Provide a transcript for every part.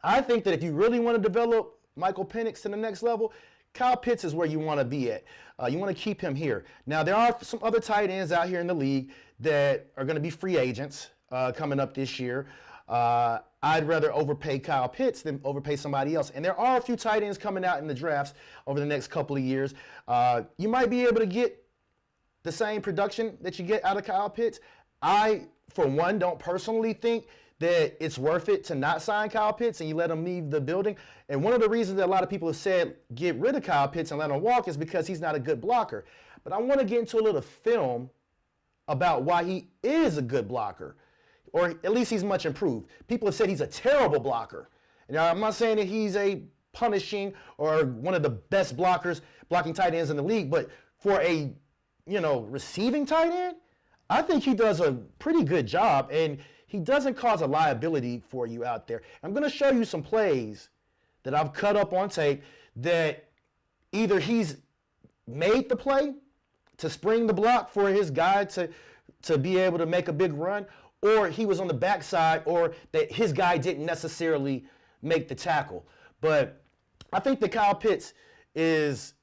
I think that if you really want to develop Michael Penix to the next level, Kyle Pitts is where you want to be at. You want to keep him here. Now, there are some other tight ends out here in the league that are going to be free agents coming up this year. I'd rather overpay Kyle Pitts than overpay somebody else. And there are a few tight ends coming out in the drafts over the next couple of years. You might be able to get the same production that you get out of Kyle Pitts. I, for one, don't personally think that it's worth it to not sign Kyle Pitts and you let him leave the building. And one of the reasons that a lot of people have said get rid of Kyle Pitts and let him walk is because he's not a good blocker. But I want to get into a little film about why he is a good blocker, or at least he's much improved. People have said he's a terrible blocker. Now, I'm not saying that he's a punishing or one of the best blocking tight ends in the league, but for a, receiving tight end, I think he does a pretty good job, and he doesn't cause a liability for you out there. I'm going to show you some plays that I've cut up on tape that either he's made the play to spring the block for his guy to be able to make a big run, or he was on the backside, or that his guy didn't necessarily make the tackle. But I think that Kyle Pitts is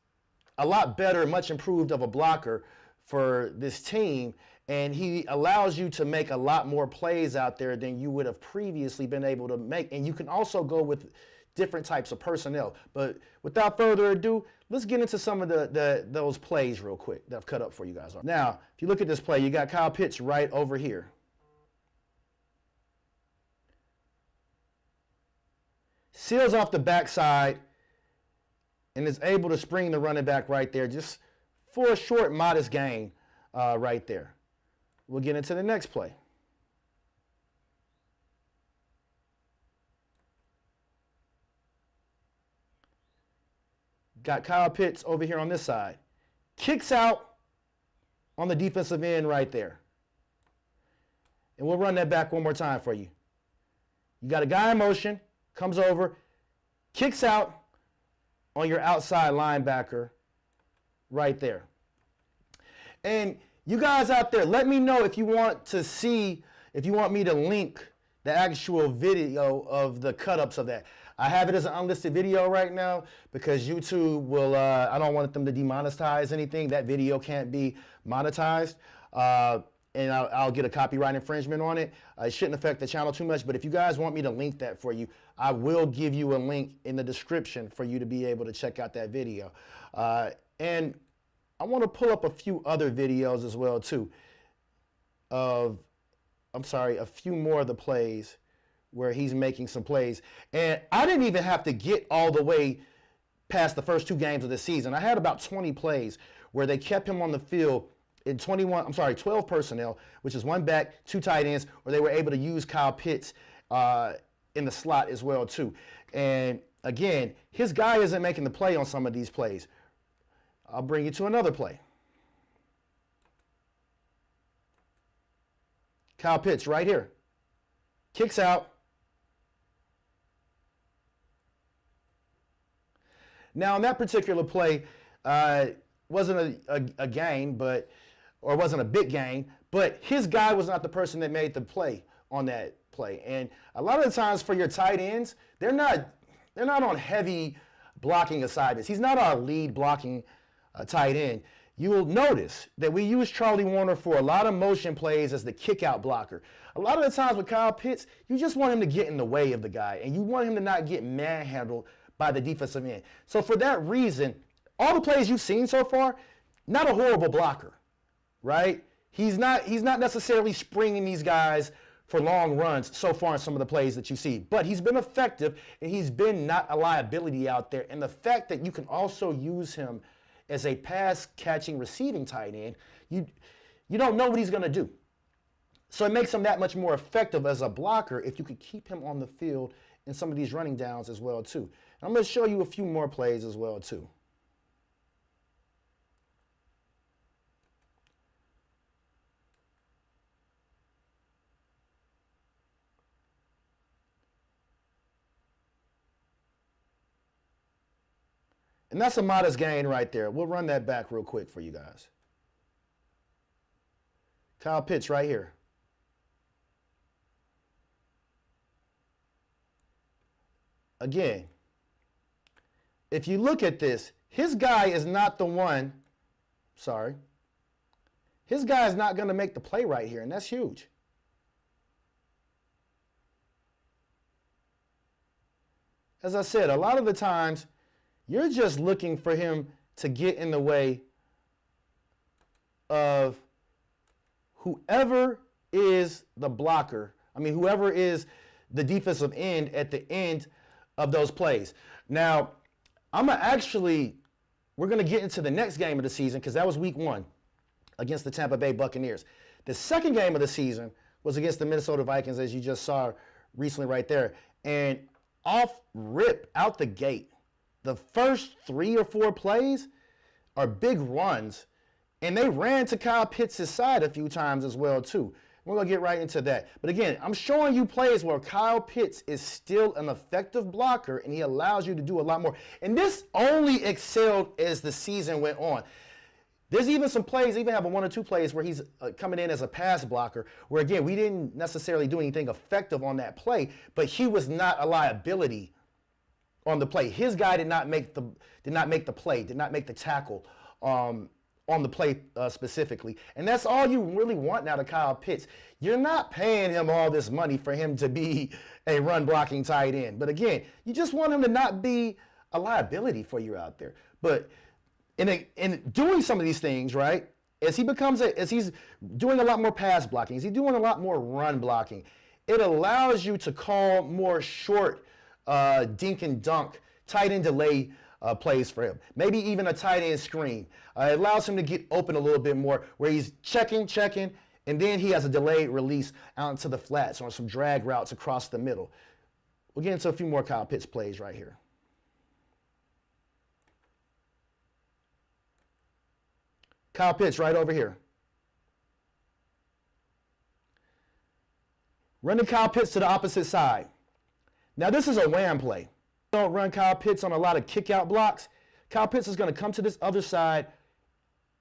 a lot better, much improved of a blocker for this team, and he allows you to make a lot more plays out there than you would have previously been able to make. And you can also go with different types of personnel. But without further ado, let's get into some of those plays real quick that I've cut up for you guys. Now, if you look at this play, you got Kyle Pitts right over here. Seals off the backside and is able to spring the running back right there just for a short, modest gain right there. We'll get into the next play. Got Kyle Pitts over here on this side. Kicks out on the defensive end right there. And we'll run that back one more time for you. You got a guy in motion, comes over, kicks out on your outside linebacker right there. And you guys out there, let me know if you want me to link the actual video of the cut-ups of that. I have it as an unlisted video right now because YouTube will, I don't want them to demonetize anything. That video can't be monetized. And I'll get a copyright infringement on it. It shouldn't affect the channel too much, but if you guys want me to link that for you, I will give you a link in the description for you to be able to check out that video. And I want to pull up a few other videos as well too a few more of the plays where he's making some plays. And I didn't even have to get all the way past the first 2 games of the season. I had about 20 plays where they kept him on the field in 12 personnel, which is 1 back, 2 tight ends, where they were able to use Kyle Pitts in the slot as well too. And again, his guy isn't making the play on some of these plays. I'll bring you to another play. Kyle Pitts right here. Kicks out. Now, in that particular play, wasn't a gain, or wasn't a big gain, but his guy was not the person that made the play on that play. And a lot of the times for your tight ends, they're not on heavy blocking assignments. He's not our lead blocking tight end. You will notice that we use Charlie Warner for a lot of motion plays as the kick-out blocker. A lot of the times with Kyle Pitts, you just want him to get in the way of the guy, and you want him to not get manhandled by the defensive end. So for that reason, all the plays you've seen so far, not a horrible blocker, right? He's not necessarily springing these guys for long runs so far in some of the plays that you see. But he's been effective, and he's been not a liability out there. And the fact that you can also use him as a pass-catching receiving tight end, you don't know what he's going to do. So it makes him that much more effective as a blocker if you could keep him on the field in some of these running downs as well too. And I'm going to show you a few more plays as well too. And that's a modest gain right there. We'll run that back real quick for you guys. Kyle Pitts right here. again, if you look at this, his guy is not the one, sorry. His guy is not going to make the play right here, and that's huge. As I said, a lot of the times, you're just looking for him to get in the way of whoever is the blocker. I mean, whoever is the defensive end at the end of those plays. Now, we're going to get into the next game of the season because that was week 1 against the Tampa Bay Buccaneers. The second game of the season was against the Minnesota Vikings, as you just saw recently right there. And off rip, out the gate, the first 3 or 4 plays are big runs, and they ran to Kyle Pitts' side a few times as well, too. We're going to get right into that. But again, I'm showing you plays where Kyle Pitts is still an effective blocker, and he allows you to do a lot more. And this only excelled as the season went on. There's even some plays, even have 1 or 2 plays where he's coming in as a pass blocker, where again, we didn't necessarily do anything effective on that play, but he was not a liability on the play. His guy did not make the play, did not make the tackle on the play specifically. And that's all you really want now to Kyle Pitts. You're not paying him all this money for him to be a run blocking tight end. But again, you just want him to not be a liability for you out there. But in doing some of these things, right, as he's doing a lot more pass blocking, as he's doing a lot more run blocking, it allows you to call more short dink and dunk, tight end delay plays for him. Maybe even a tight end screen. It allows him to get open a little bit more where he's checking, and then he has a delayed release out into the flats or some drag routes across the middle. We'll get into a few more Kyle Pitts plays right here. Kyle Pitts right over here. Running Kyle Pitts to the opposite side. Now this is a wham play. Don't run Kyle Pitts on a lot of kick out blocks. Kyle Pitts is going to come to this other side,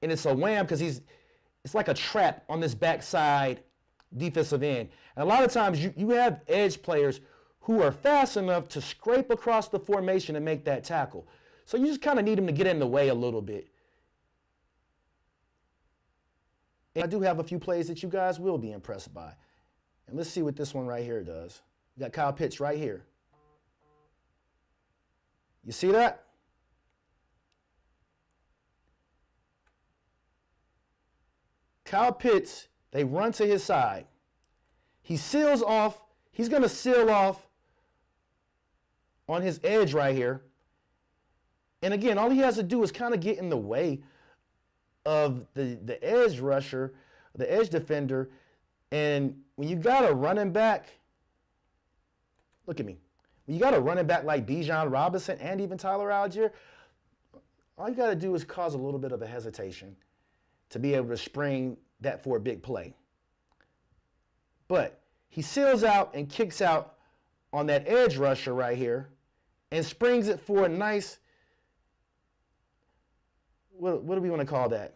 and it's a wham because it's like a trap on this backside defensive end. And a lot of times you have edge players who are fast enough to scrape across the formation and make that tackle. So you just kind of need them to get in the way a little bit. And I do have a few plays that you guys will be impressed by. And let's see what this one right here does. You got Kyle Pitts right here. You see that? Kyle Pitts, they run to his side. He seals off. He's going to seal off on his edge right here. And again, all he has to do is kind of get in the way of the edge rusher, the edge defender. And when you got a running back, look at me. When you got a running back like Bijan Robinson and even Tyler Allgeier, all you got to do is cause a little bit of a hesitation to be able to spring that for a big play. But he seals out and kicks out on that edge rusher right here and springs it for a nice, what do we want to call that?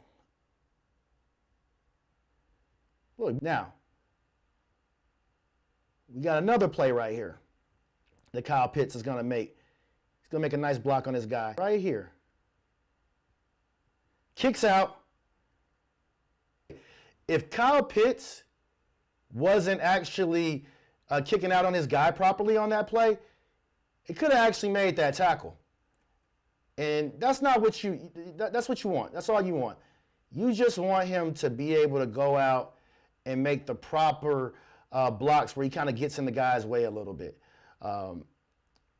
Look, now, we got another play right here that Kyle Pitts is going to make. He's going to make a nice block on this guy right here. Kicks out. If Kyle Pitts wasn't actually kicking out on his guy properly on that play, it could have actually made that tackle. And that's not what that's what you want. That's all you want. You just want him to be able to go out and make the proper blocks where he kind of gets in the guy's way a little bit.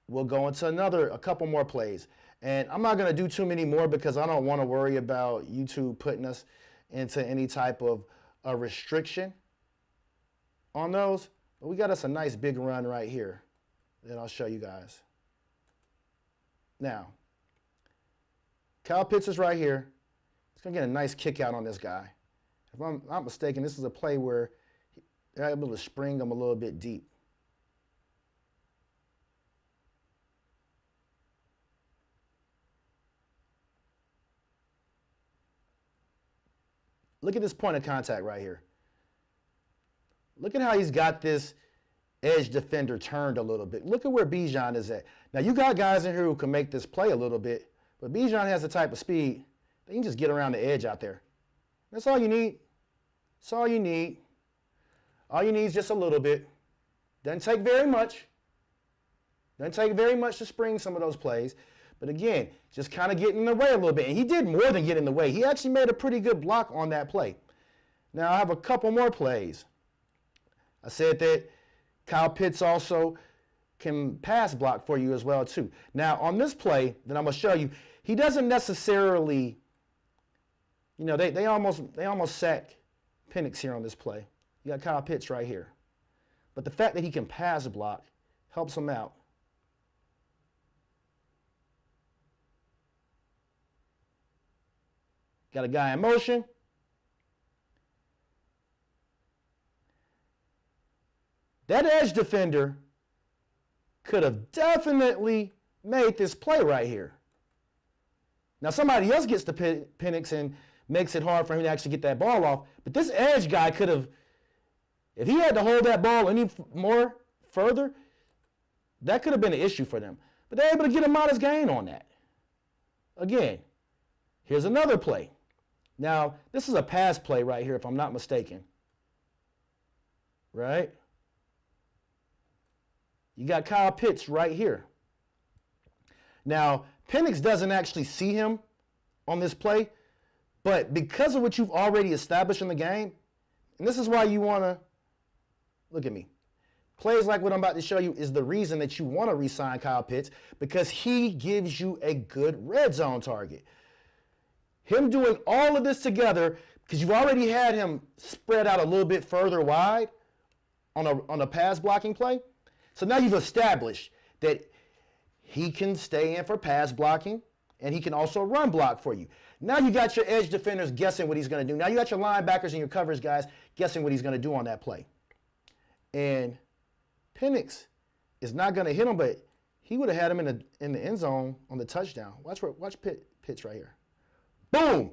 We'll go into a couple more plays. And I'm not going to do too many more because I don't want to worry about YouTube putting us into any type of restriction on those. But we got us a nice big run right here that I'll show you guys. Now, Kyle Pitts is right here. He's going to get a nice kick out on this guy. If I'm not mistaken, this is a play where they're able to spring him a little bit deep. Look at this point of contact right here. Look at how he's got this edge defender turned a little bit. Look at where Bijan is at. Now, you got guys in here who can make this play a little bit, but Bijan has the type of speed that you can just get around the edge out there. That's all you need. That's all you need. All you need is just a little bit. Doesn't take very much. Doesn't take very much to spring some of those plays. But again, just kind of getting in the way a little bit. And he did more than get in the way. He actually made a pretty good block on that play. Now, I have a couple more plays. I said that Kyle Pitts also can pass block for you as well, too. Now, on this play that I'm going to show you, he doesn't necessarily, you know, they almost sack Penix here on this play. You got Kyle Pitts right here. But the fact that he can pass block helps him out. Got a guy in motion. That edge defender could have definitely made this play right here. Now, somebody else gets to Penix and makes it hard for him to actually get that ball off. But this edge guy could have, if he had to hold that ball any more further, that could have been an issue for them. But they're able to get a modest gain on that. Again, here's another play. Now, this is a pass play right here, if I'm not mistaken. Right? You got Kyle Pitts right here. Now, Penix doesn't actually see him on this play, but because of what you've already established in the game, and this is why you want to, look at me, plays like what I'm about to show you is the reason that you want to re-sign Kyle Pitts, because he gives you a good red zone target. Him doing all of this together, because you've already had him spread out a little bit further wide on a pass blocking play. So now you've established that he can stay in for pass blocking, and he can also run block for you. Now you got your edge defenders guessing what he's going to do. Now you got your linebackers and your coverage guys guessing what he's going to do on that play. And Penix is not going to hit him, but he would have had him in the end zone on the touchdown. Watch Pitts right here. Boom!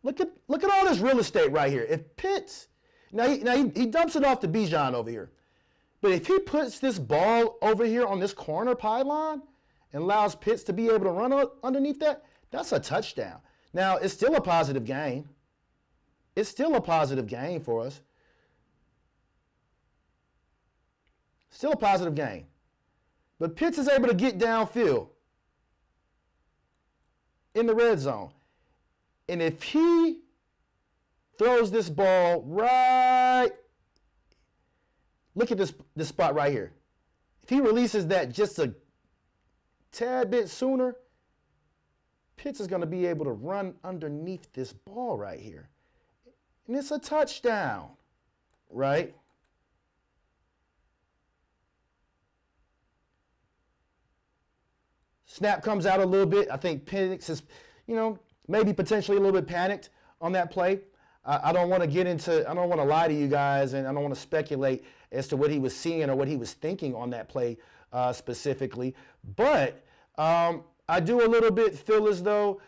Look at all this real estate right here. If Pitts, now he dumps it off to Bijan over here. But if he puts this ball over here on this corner pylon and allows Pitts to be able to run underneath that, that's a touchdown. Now, it's still a positive gain. It's still a positive gain for us. Still a positive gain. But Pitts is able to get downfield in the red zone. And if he throws this ball right, look at this spot right here. If he releases that just a tad bit sooner, Pitts is going to be able to run underneath this ball right here. And it's a touchdown, right? Snap comes out a little bit. I think Penix is, maybe potentially a little bit panicked on that play. I don't want to lie to you guys, and I don't want to speculate as to what he was seeing or what he was thinking on that play specifically. But I do a little bit feel as though,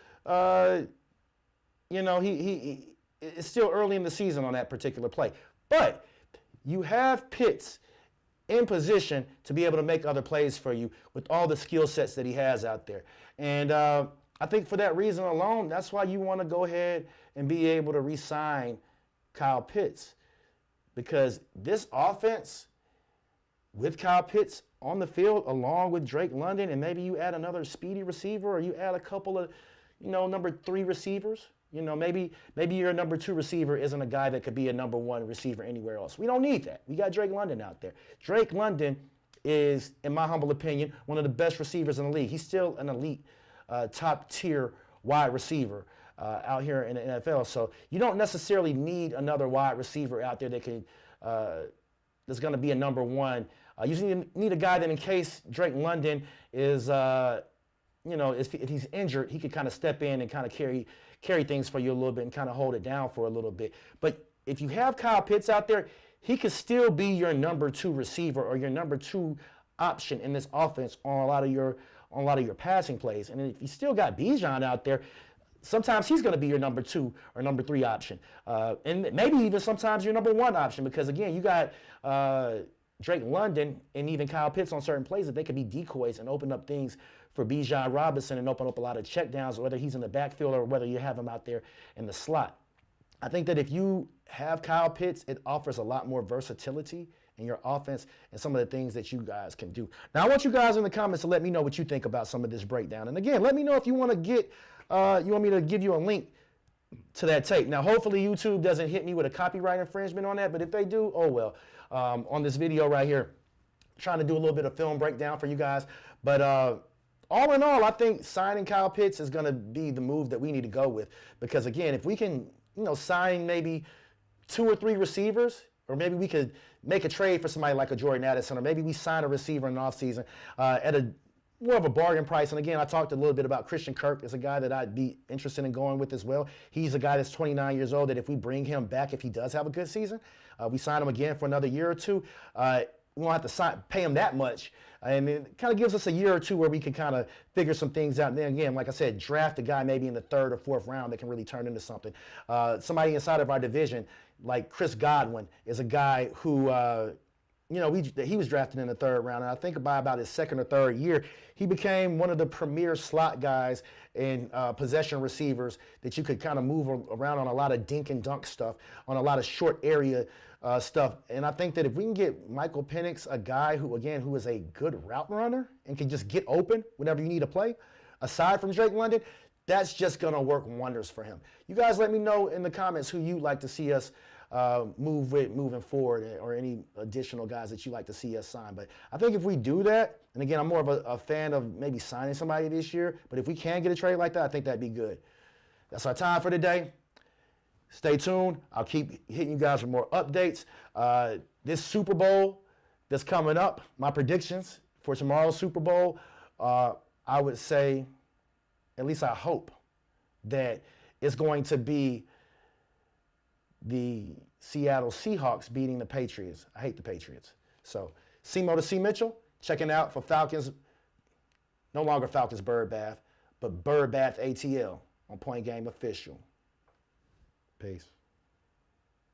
he it's still early in the season on that particular play. But you have Pitts in position to be able to make other plays for you with all the skill sets that he has out there. And I think for that reason alone, that's why you want to go ahead and be able to re-sign Kyle Pitts. Because this offense, with Kyle Pitts on the field, along with Drake London, and maybe you add another speedy receiver, or you add a couple of, number 3 receivers. Maybe your number 2 receiver isn't a guy that could be a number 1 receiver anywhere else. We don't need that. We got Drake London out there. Drake London is, in my humble opinion, one of the best receivers in the league. He's still an elite, top-tier wide receiver out here in the NFL. So you don't necessarily need another wide receiver out there that can that's going to be a number 1. You need a guy that, in case Drake London is, if he's injured, he could kind of step in and kind of carry things for you a little bit and kind of hold it down for a little bit. But if you have Kyle Pitts out there, he could still be your number 2 receiver or your number 2 option in this offense on a lot of your passing plays. And if you still got Bijan out there, sometimes he's going to be your number 2 or number 3 option. And maybe even sometimes your number 1 option, because again, you got Drake London and even Kyle Pitts on certain plays, that they could be decoys and open up things for Bijan Robinson and open up a lot of checkdowns, whether he's in the backfield or whether you have him out there in the slot. I think that if you have Kyle Pitts, it offers a lot more versatility in your offense and some of the things that you guys can do. Now, I want you guys in the comments to let me know what you think about some of this breakdown. And again, let me know if you want to get, you want me to give you a link to that tape. Now, hopefully YouTube doesn't hit me with a copyright infringement on that, but if they do, oh well. On this video right here, trying to do a little bit of film breakdown for you guys. But all in all, I think signing Kyle Pitts is going to be the move that we need to go with. Because again, if we can, sign maybe 2 or 3 receivers, or maybe we could make a trade for somebody like a Jordan Addison, or maybe we sign a receiver in the offseason at a more of a bargain price. And again, I talked a little bit about Christian Kirk as a guy that I'd be interested in going with as well. He's a guy that's 29 years old that if we bring him back, if he does have a good season, we sign him again for another year or two. We won't have to pay him that much. And it kind of gives us a year or two where we can kind of figure some things out. And then again, like I said, draft a guy maybe in the 3rd or 4th round that can really turn into something. Somebody inside of our division, like Chris Godwin, is a guy who, he was drafted in the 3rd round. And I think about his 2nd or 3rd year, he became one of the premier slot guys in possession receivers that you could kind of move around on a lot of dink and dunk stuff, on a lot of short area stuff. And I think that if we can get Michael Penix, a guy who is a good route runner and can just get open whenever you need a play, aside from Drake London, that's just going to work wonders for him. You guys let me know in the comments who you'd like to see us move with moving forward, or any additional guys that you'd like to see us sign. But I think if we do that, and again, I'm more of a fan of maybe signing somebody this year, but if we can get a trade like that, I think that'd be good. That's our time for today. Stay tuned. I'll keep hitting you guys with more updates. This Super Bowl that's coming up, my predictions for tomorrow's Super Bowl, I would say, at least I hope, that it's going to be the Seattle Seahawks beating the Patriots. I hate the Patriots. So, Simo to C. Mitchell, checking out for Falcons, no longer Falcons Bird Bath, but Bird Bath ATL on Point Game Official. Peace.